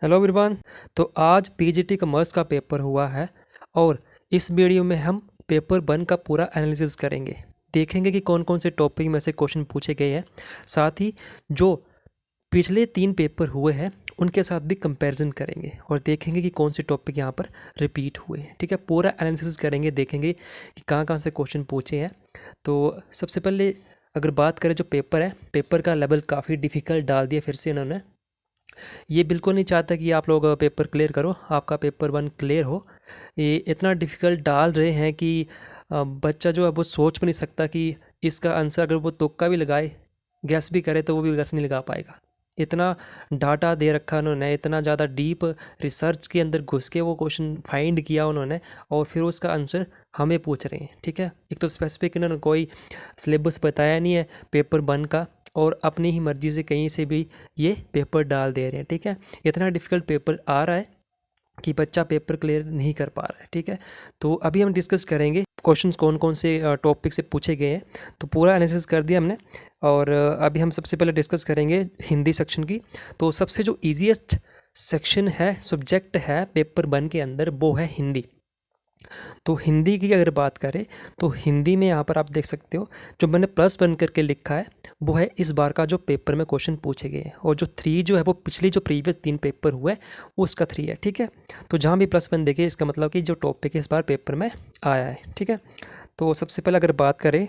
Hello everyone. तो आज PGT commerce का पेपर हुआ है और इस वीडियो में हम पेपर 1 का पूरा एनालिसिस करेंगे। देखेंगे कि कौन कौन से टॉपिक में से क्वेश्चन पूछे गए हैं, साथ ही जो पिछले 3 पेपर हुए हैं उनके साथ भी कंपैरिजन करेंगे और देखेंगे कि कौन से टॉपिक यहाँ पर रिपीट हुए हैं। ठीक है, पूरा एनालिसिस करेंगे, देखेंगे कि कहाँ कहाँ से क्वेश्चन पूछे हैं। तो सबसे पहले अगर बात करें जो पेपर है, पेपर का लेवल काफ़ी डिफ़िकल्ट डाल दिया फिर से इन्होंने। ये बिल्कुल नहीं चाहता कि आप लोग पेपर क्लियर करो, आपका पेपर 1 क्लियर हो। ये इतना डिफ़िकल्ट डाल रहे हैं कि बच्चा जो है वो सोच भी नहीं सकता कि इसका आंसर अगर वो तुक्का भी लगाए, गैस भी करे तो वो भी गैस नहीं लगा पाएगा। इतना डाटा दे रखा उन्होंने, इतना ज़्यादा डीप रिसर्च के अंदर घुस के वो क्वेश्चन फाइंड किया उन्होंने और फिर उसका आंसर हमें पूछ रहे हैं। ठीक है, एक तो स्पेसिफिक इन्होंने कोई सिलेबस बताया नहीं है पेपर 1 का और अपनी ही मर्ज़ी से कहीं से भी ये पेपर डाल दे रहे हैं। ठीक है, इतना डिफ़िकल्ट पेपर आ रहा है कि बच्चा पेपर क्लियर नहीं कर पा रहा है। ठीक है, तो अभी हम डिस्कस करेंगे क्वेश्चंस कौन कौन से टॉपिक से पूछे गए हैं। तो पूरा एनालिसिस कर दिया हमने और अभी हम सबसे पहले डिस्कस करेंगे हिंदी सेक्शन की। तो सबसे जो ईजीएस्ट सेक्शन है, सब्जेक्ट है पेपर 1 के अंदर, वो है हिंदी। तो हिंदी की अगर बात करें तो हिंदी में यहाँ पर आप देख सकते हो जो मैंने +1 करके लिखा है वो है इस बार का जो पेपर में क्वेश्चन पूछे गए हैं, और जो 3 जो है वो पिछली जो प्रीवियस 3 पेपर हुए उसका 3 है। ठीक है, तो जहाँ भी +1 देखे इसका मतलब कि जो टॉपिक इस बार पेपर में आया है। ठीक है, तो सबसे पहले अगर बात करें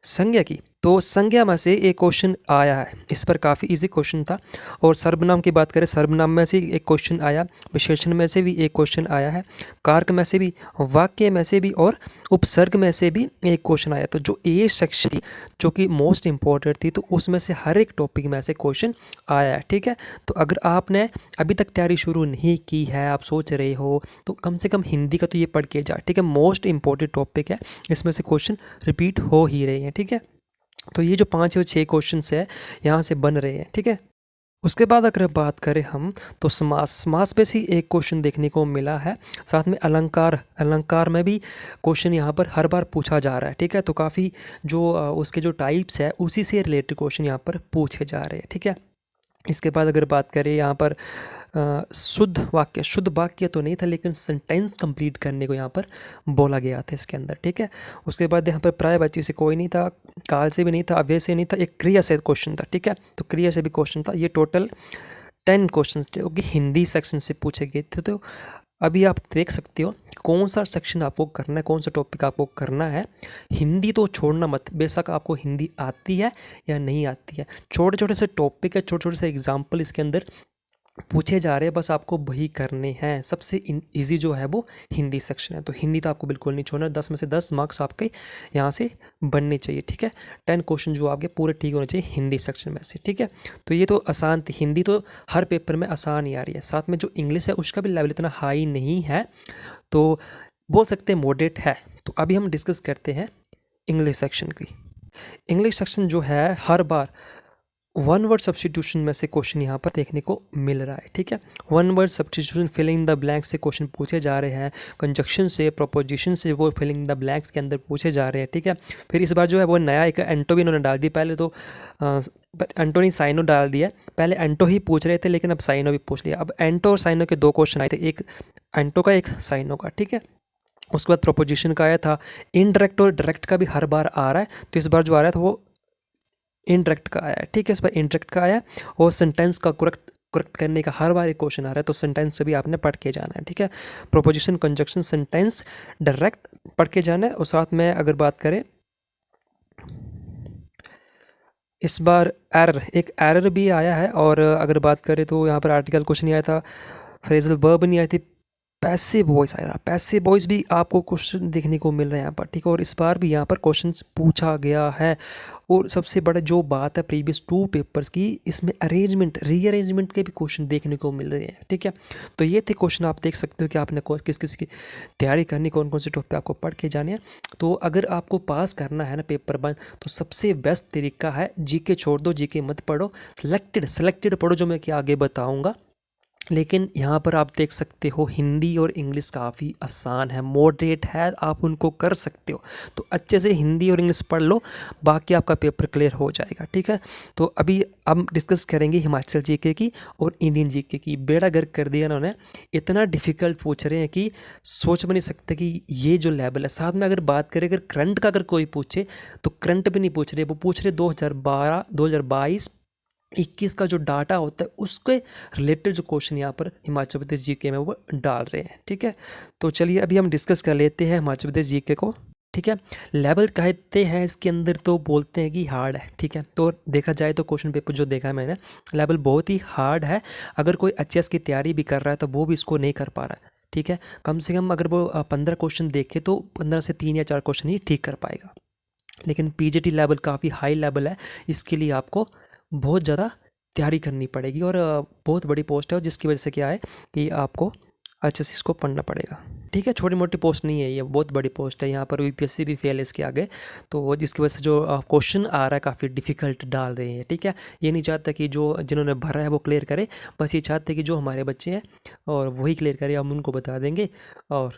संज्ञा की, तो संज्ञा में से एक क्वेश्चन आया है, इस पर काफ़ी इजी क्वेश्चन था। और सर्वनाम की बात करें, सर्वनाम में से एक क्वेश्चन आया, विशेषण में से भी एक क्वेश्चन आया है, कारक में से भी, वाक्य में से भी और उपसर्ग में से भी एक क्वेश्चन आया। तो जो ए सेक्शन थी जो कि मोस्ट इंपॉर्टेंट थी, तो उसमें से हर एक टॉपिक में से क्वेश्चन आया है। ठीक है, तो अगर आपने अभी तक तैयारी शुरू नहीं की है, आप सोच रहे हो, तो कम से कम हिंदी का तो ये पढ़ के जा। ठीक है, मोस्ट इंपॉर्टेंट टॉपिक है, इसमें से क्वेश्चन रिपीट हो ही रहे हैं। ठीक है, तो ये जो 5 या 6 क्वेश्चंस है यहाँ से बन रहे हैं। ठीक है, उसके बाद अगर बात करें हम तो समास पे से एक क्वेश्चन देखने को मिला है, साथ में अलंकार में भी क्वेश्चन यहाँ पर हर बार पूछा जा रहा है। ठीक है, तो काफ़ी जो उसके जो टाइप्स है उसी से रिलेटेड क्वेश्चन यहाँ पर पूछे जा रहे हैं। ठीक है, इसके बाद अगर बात करें यहाँ पर शुद्ध वाक्य तो नहीं था, लेकिन सेंटेंस कंप्लीट करने को यहाँ पर बोला गया था इसके अंदर। ठीक है, उसके बाद यहाँ पर पर्यायवाची से कोई नहीं था, काल से भी नहीं था, अव्यय से नहीं था, एक क्रिया से क्वेश्चन था। ठीक है, तो क्रिया से भी क्वेश्चन था। ये टोटल 10 क्वेश्चन थे जो कि हिंदी सेक्शन से पूछे गए थे। तो अभी आप देख सकते हो कौन सा सेक्शन आपको करना है, कौन सा टॉपिक आपको करना है। हिंदी तो छोड़ना मत, बेशक आपको हिंदी आती है या नहीं आती है, छोटे छोटे से टॉपिक है, छोटे छोटे से एग्जाम्पल इसके अंदर पूछे जा रहे हैं, बस आपको वही करने हैं। सबसे इजी जो है वो हिंदी सेक्शन है, तो हिंदी तो आपको बिल्कुल नहीं छोड़ना। 10 में से 10 मार्क्स आपके यहाँ से बनने चाहिए। ठीक है, 10 क्वेश्चन जो आपके पूरे ठीक होने चाहिए हिंदी सेक्शन में से। ठीक है, तो ये तो आसान थी, हिंदी तो हर पेपर में आसान ही आ रही है। साथ में जो इंग्लिश है उसका भी लेवल इतना हाई नहीं है, तो बोल सकते हैं मॉडरेट है। तो अभी हम डिस्कस करते हैं इंग्लिश सेक्शन की। इंग्लिश सेक्शन जो है हर बार 1 वर्ड सब्स्टिट्यूशन में से क्वेश्चन यहाँ पर देखने को मिल रहा है। ठीक है, 1 word substitution, filling the blanks से क्वेश्चन पूछे जा रहे हैं, कंजक्शन से, प्रोपोजिशन से वो फिलिंग द ब्लैंक्स के अंदर पूछे जा रहे हैं। ठीक है, फिर इस बार जो है वो नया एक एंटो भी उन्होंने डाल दी। पहले तो एंटो नहीं साइनो डाल दिया, पहले एंटो ही पूछ रहे थे लेकिन अब साइनो भी पूछ लिया। अब एंटो और साइनो के 2 क्वेश्चन आए थे, एक एंटो का एक साइनो का। ठीक है, उसके बाद प्रोपोजिशन का आया था, इनडायरेक्ट और डायरेक्ट का भी हर बार आ रहा है, तो इस बार जो आ रहा था वो इनडायरेक्ट का आया है। ठीक है, इस पर इनडायरेक्ट का आया और सेंटेंस का करेक्ट करने का हर बार एक क्वेश्चन आ रहा है, तो सेंटेंस से भी आपने पढ़ के जाना है। ठीक है, प्रोपोजिशन, कंजक्शन, सेंटेंस डायरेक्ट पढ़ के जाना है। और साथ में अगर बात करें इस बार एक एरर भी आया है, और अगर बात करें तो यहाँ पर आर्टिकल क्वेश्चन नहीं आया था, फ्रेजल वर्ब नहीं आई थी, पैसिव वॉइस आया। पैसिव वॉइस भी आपको क्वेश्चन देखने को मिल रहे हैं यहाँ पर। ठीक है, और इस बार भी यहाँ पर क्वेश्चन पूछा गया है। और सबसे बड़ा जो बात है प्रीवियस 2 पेपर्स की, इसमें अरेंजमेंट, रीअरेंजमेंट के भी क्वेश्चन देखने को मिल रहे हैं। ठीक है, तो ये थे क्वेश्चन, आप देख सकते हो कि आपने किस किस की तैयारी करनी, कौन कौन से टॉपिक आपको पढ़ के जाने हैं। तो अगर आपको पास करना है ना पेपर 1, तो सबसे बेस्ट तरीका है जीके छोड़ दो, जीके मत पढ़ो, सिलेक्टेड पढ़ो, जो मैं कि आगे बताऊँगा। लेकिन यहाँ पर आप देख सकते हो हिंदी और इंग्लिश काफ़ी आसान है, मॉडरेट है, आप उनको कर सकते हो। तो अच्छे से हिंदी और इंग्लिश पढ़ लो, बाकी आपका पेपर क्लियर हो जाएगा, ठीक है। तो अभी हम डिस्कस करेंगे हिमाचल जीके की और इंडियन जीके की। बेड़ा गर्क कर दिया इन्होंने, इतना डिफ़िकल्ट पूछ रहे हैं कि सोच भी नहीं सकते कि ये जो लेवल है। साथ में अगर बात करें अगर करंट का, अगर कोई पूछे तो करंट भी नहीं पूछ रहे, वो पूछ रहे 2012, 2022, 21 का जो डाटा होता है उसके रिलेटेड जो क्वेश्चन यहाँ पर हिमाचल प्रदेश जीके में वो डाल रहे हैं, ठीक है। तो चलिए अभी हम डिस्कस कर लेते हैं हिमाचल प्रदेश जीके को, ठीक है। लेवल कहते हैं इसके अंदर, तो बोलते हैं कि हार्ड है, ठीक है। तो देखा जाए तो क्वेश्चन पेपर जो देखा है मैंने, लेवल बहुत ही हार्ड है। अगर कोई एचएस की तैयारी भी कर रहा है तो वो भी इसको नहीं कर पा रहा है, ठीक है। कम से कम अगर वो 15 क्वेश्चन देखे तो 15 से 3 या 4 क्वेश्चन ही ठीक कर पाएगा। लेकिन पीजीटी लेवल काफ़ी हाई लेवल है, इसके लिए आपको बहुत ज़्यादा तैयारी करनी पड़ेगी और बहुत बड़ी पोस्ट है, और जिसकी वजह से क्या है कि आपको अच्छे से इसको पढ़ना पड़ेगा, ठीक है। छोटी मोटी पोस्ट नहीं है, ये बहुत बड़ी पोस्ट है। यहाँ पर यूपीएससी भी फेल है इसके आगे, तो जिसकी वजह से जो क्वेश्चन आ रहा है काफ़ी डिफ़िकल्ट डाल रहे हैं, ठीक है। ये नहीं चाहता कि जो जिन्होंने भरा है वो क्लियर करे, बस ये चाहते हैं कि जो हमारे बच्चे हैं और वही क्लियर करे, हम उनको बता देंगे और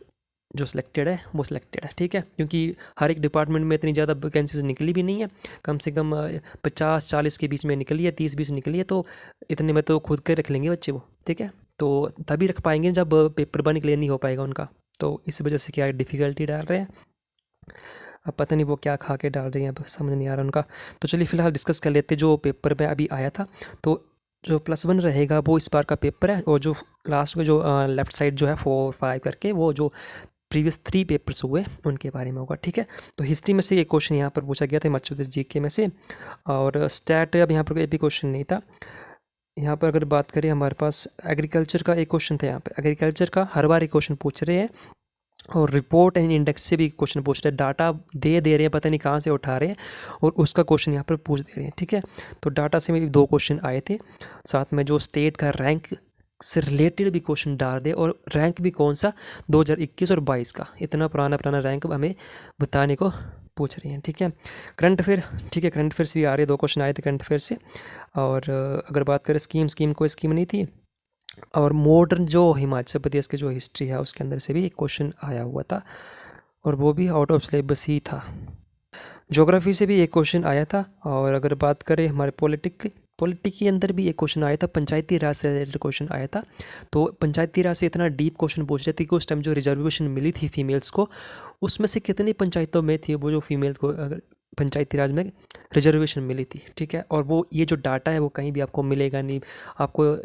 जो सिलेक्टेड है वो सिलेक्टेड है, ठीक है। क्योंकि हर एक डिपार्टमेंट में इतनी ज़्यादा वैकेंसीज निकली भी नहीं है, कम से कम 50-40 के बीच में निकली है, 30-20 निकली है, तो इतने में तो खुद के रख लेंगे बच्चे वो, ठीक है। तो तभी रख पाएंगे जब पेपर वन क्लियर नहीं हो पाएगा उनका। तो इस वजह से क्या डिफ़िकल्टी डाल रहे हैं, अब पता नहीं वो क्या खा के डाल रहे हैं, अब समझ नहीं आ रहा उनका। तो चलिए फ़िलहाल डिस्कस कर लेते जो पेपर में अभी आया था। तो जो +1 रहेगा वो इस बार का पेपर है, और जो लास्ट में जो लेफ्ट साइड जो है 4-5 करके, वो जो प्रीवियस 3 पेपर्स हुए उनके बारे में होगा, ठीक है। तो हिस्ट्री में से एक क्वेश्चन यहाँ पर पूछा गया था हिमाचल प्रदेश जीके में से, और स्टैट अब यहाँ पर कोई भी क्वेश्चन नहीं था। यहाँ पर अगर बात करें हमारे पास एग्रीकल्चर का एक क्वेश्चन था, यहाँ पे एग्रीकल्चर का हर बार एक क्वेश्चन पूछ रहे हैं, और रिपोर्ट एंड इंडेक्स से भी क्वेश्चन पूछ रहे हैं। डाटा दे रहे हैं, पता नहीं कहाँ से उठा रहे हैं, और उसका क्वेश्चन यहाँ पर पूछ दे रहे हैं, ठीक है। तो डाटा से भी 2 क्वेश्चन आए थे, साथ में जो स्टेट का रैंक से रिलेटेड भी क्वेश्चन डाल रहे, और रैंक भी कौन सा 2021 और 22 का, इतना पुराना रैंक हमें बताने को पूछ रही हैं, ठीक है। करंट अफेयर, ठीक है, करंट अफेयर्स भी आ रहे हैं, 2 क्वेश्चन आए थे करंट अफेयर से। और अगर बात करें स्कीम कोई स्कीम नहीं थी, और मॉडर्न जो हिमाचल प्रदेश की जो हिस्ट्री है उसके अंदर से भी एक क्वेश्चन आया हुआ था, और वो भी आउट ऑफ सिलेबस ही था। ज्योग्राफी से भी एक क्वेश्चन आया था, और अगर बात करें हमारे पॉलिटिक के अंदर भी एक क्वेश्चन आया था, पंचायती राज से रिलेटेड क्वेश्चन आया था। तो पंचायती राज से इतना डीप क्वेश्चन पूछ रहे थे कि उस टाइम जो रिजर्वेशन मिली थी फीमेल्स को, उसमें से कितनी पंचायतों में थी वो जो फीमेल को पंचायती राज में रिजर्वेशन मिली थी, ठीक है। और वो ये जो डाटा है वो कहीं भी आपको मिलेगा नहीं। आपको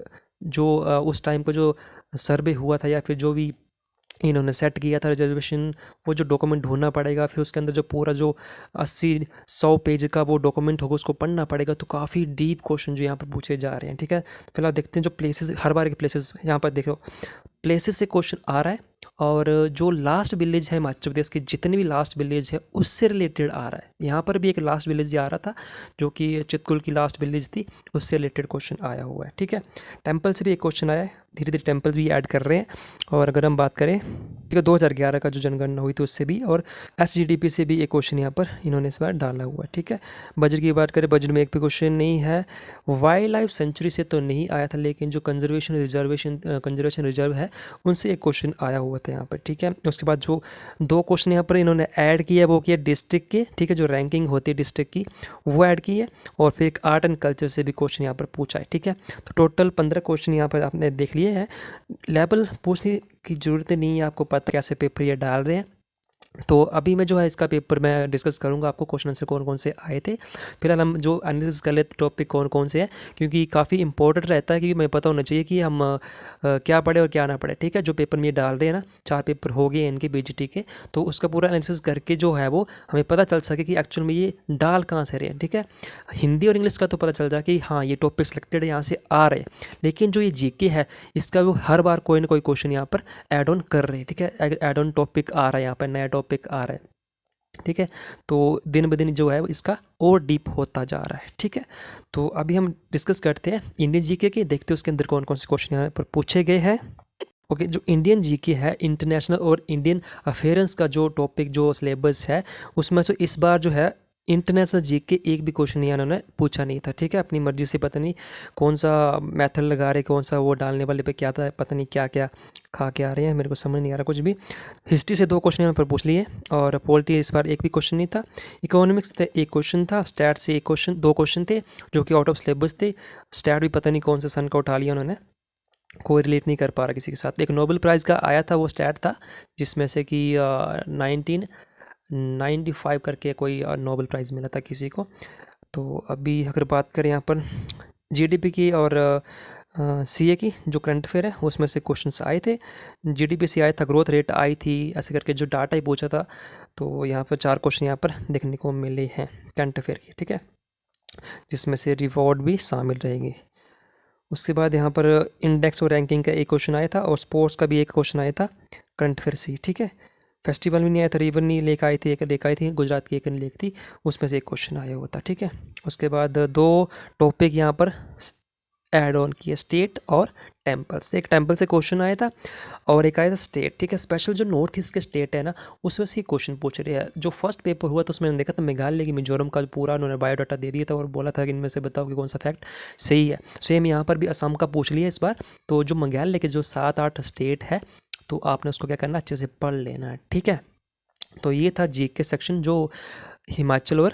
जो उस टाइम को जो सर्वे हुआ था या फिर जो भी इन्होंने सेट किया था रिजर्वेशन, वो जो डॉक्यूमेंट ढूंढना पड़ेगा, फिर उसके अंदर जो पूरा जो 80-100 पेज का वो डॉक्यूमेंट होगा उसको पढ़ना पड़ेगा। तो काफ़ी डीप क्वेश्चन जो यहाँ पर पूछे जा रहे हैं, ठीक है। फिलहाल देखते हैं जो प्लेसेस, हर बार के प्लेसेस, यहाँ पर देखो प्लेसेस से क्वेश्चन आ रहा है, और जो लास्ट विलेज है हिमाचल प्रदेश के, जितने भी लास्ट विलेज है उससे रिलेटेड आ रहा है। यहाँ पर भी एक लास्ट विलेज आ रहा था जो कि चितकुल की लास्ट विलेज थी, उससे रिलेटेड क्वेश्चन आया हुआ है, ठीक है। टेम्पल से भी एक क्वेश्चन आया है, धीरे धीरे टेम्पल्स भी ऐड कर रहे हैं। और अगर हम बात करें, ठीक है, 2011 का जो जनगणना हुई थी उससे भी, और SGDP से भी एक क्वेश्चन यहाँ पर इन्होंने इस बार डाला हुआ है, ठीक है। बजट की बात करें, बजट में एक भी क्वेश्चन नहीं है। वाइल्ड लाइफ सेंचुरी से तो नहीं आया था, लेकिन जो कंजर्वेशन रिजर्व है उनसे एक क्वेश्चन आया हुआ था यहाँ पर, ठीक है। उसके बाद जो 2 क्वेश्चन यहाँ पर इन्होंने ऐड किया वो किया डिस्ट्रिक्ट के, ठीक है, जो रैंकिंग होती है डिस्ट्रिक्ट की वो ऐड की है, और फिर एक आर्ट एंड कल्चर से भी क्वेश्चन यहाँ पर पूछा है, ठीक है। तो टोटल 15 क्वेश्चन यहाँ पर आपने देख लिए हैं। लेवल पूछने की ज़रूरत नहीं है, आपको पता कैसे पेपर ये डाल रहे हैं। तो अभी मैं जो है इसका पेपर मैं डिस्कस करूंगा आपको क्वेश्चन आंसर कौन कौन से आए थे। फिलहाल हम जो एनालिसिस कर लेते टॉपिक कौन कौन से हैं, क्योंकि काफ़ी इंपॉर्टेंट रहता है, क्योंकि मैं पता होना चाहिए कि हम क्या पढ़े और क्या ना पढ़े, ठीक है। जो पेपर में ये डाल रहे हैं ना, 4 पेपर हो गए इनके BGT के, तो उसका पूरा एनालिसिस करके जो है वो हमें पता चल सके कि एक्चुअल में ये डाल कहाँ से रहे हैं, ठीक है। हिंदी और इंग्लिश का तो पता चल रहा है कि हाँ ये टॉपिक सिलेक्टेड है, यहाँ से आ रहे हैं, लेकिन जो ये GK है इसका वो हर बार कोई ना कोई क्वेश्चन यहाँ पर ऐड ऑन कर रहे हैं, ठीक है। ऐड ऑन टॉपिक आ रहा है, यहाँ पर नया टॉपिक आ रहा है, ठीक है। तो दिन ब दिन जो है इसका और डीप होता जा रहा है, ठीक है। तो अभी हम डिस्कस करते हैं इंडियन GK के, देखते हैं उसके अंदर कौन कौन से क्वेश्चन यहाँ पर पूछे गए हैं। ओके, जो इंडियन GK है, इंटरनेशनल और इंडियन अफेयर्स का जो टॉपिक जो सिलेबस है उसमें से इस बार जो है इंटरनेशनल जीके एक भी क्वेश्चन यहाँ उन्होंने पूछा नहीं था, ठीक है। अपनी मर्जी से पता नहीं कौन सा मेथड लगा रहे, कौन सा वो डालने वाले पे क्या था, पता नहीं क्या क्या खा के आ रहे हैं, मेरे को समझ नहीं आ रहा कुछ भी। हिस्ट्री से 2 क्वेश्चन यहाँ पर पूछ लिए और पॉलिटी इस बार एक भी क्वेश्चन नहीं था। इकोनॉमिक्स से 1 क्वेश्चन था, स्टैट से 2 क्वेश्चन थे जो कि आउट ऑफ सिलेबस थे। स्टैट भी पता नहीं कौन से सन का उठा लिया उन्होंने, कोई रिलेट नहीं कर पा रहा किसी के साथ। एक नोबेल प्राइज़ का आया था, वो स्टैट था, जिसमें से कि 1995 करके कोई नोबेल प्राइज़ मिला था किसी को। तो अभी अगर बात करें यहाँ पर जीडीपी की और सीए की जो करंट अफेयर है, उसमें से क्वेश्चंस आए थे। जीडीपी से आया था, ग्रोथ रेट आई थी, ऐसे करके जो डाटा ही पूछा था। तो यहाँ पर 4 क्वेश्चन यहाँ पर देखने को मिले हैं करंट अफेयर की, ठीक है, जिसमें से रिवॉर्ड भी शामिल रहेंगे। उसके बाद यहाँ पर इंडेक्स और रैंकिंग का एक क्वेश्चन आया था और स्पोर्ट्स का भी एक क्वेश्चन आया था करंट अफेयर से, ठीक है। फेस्टिवल में नहीं आया था, रिवर नहीं लेकर आई थी, एक लेकर आई थी, गुजरात की एक लेक थी, उसमें से एक क्वेश्चन आया हुआ था, ठीक है। उसके बाद 2 टॉपिक यहाँ पर ऐड ऑन किए, स्टेट और टेम्पल्स। एक टेम्पल से क्वेश्चन आया था और एक आया था स्टेट, ठीक है। स्पेशल जो नॉर्थ ईस्ट के स्टेट है ना, उसमें से क्वेश्चन पूछ रहे हैं। जो फर्स्ट पेपर हुआ था उसमें मैंने देखा था मेघालय की, मिजोरम का पूरा उन्होंने बायोडाटा दे दिया था और बोला था कि इनमें से बताओ कि कौन सा फैक्ट सही है। सेम यहाँ पर भी असम का पूछ लिया इस बार। तो जो मेघालय के जो 7-8 स्टेट है, तो आपने उसको क्या करना, अच्छे से पढ़ लेना है, ठीक है। तो ये था जीके सेक्शन जो हिमाचल और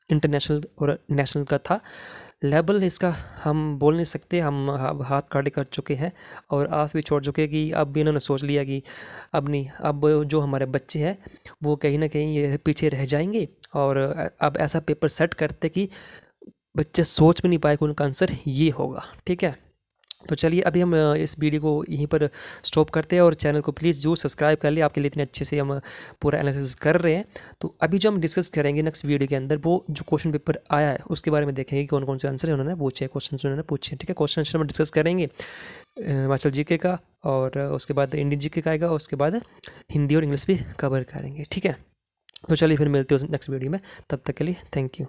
इंटरनेशनल और नेशनल का था। लेवल इसका हम बोल नहीं सकते, हम हाथ खड़े कर चुके हैं और आस भी छोड़ चुके कि अब भी इन्होंने सोच लिया कि अब नहीं, अब जो हमारे बच्चे हैं वो कहीं ना कहीं ये पीछे रह जाएंगे और अब ऐसा पेपर सेट करते कि बच्चे सोच भी नहीं पाए कि उनका आंसर ये होगा, ठीक है। तो चलिए अभी हम इस वीडियो को यहीं पर स्टॉप करते हैं और चैनल को प्लीज़ जरूर सब्सक्राइब कर ले, आपके लिए इतने अच्छे से हम पूरा एनालिसिस कर रहे हैं। तो अभी जो हम डिस्कस करेंगे नेक्स्ट वीडियो के अंदर, वो जो क्वेश्चन पेपर आया है उसके बारे में देखेंगे कि कौन कौन से आंसर उन्होंने पूछे, क्वेश्चन उन्होंने पूछे, ठीक है। क्वेश्चन आंसर हम डिस्कस करेंगे हिमाचल जीके का और उसके बाद इंडियन जीके का आएगा, उसके बाद हिंदी और इंग्लिश भी कवर करेंगे, ठीक है। तो चलिए फिर मिलते हैं नेक्स्ट वीडियो में, तब तक के लिए थैंक यू।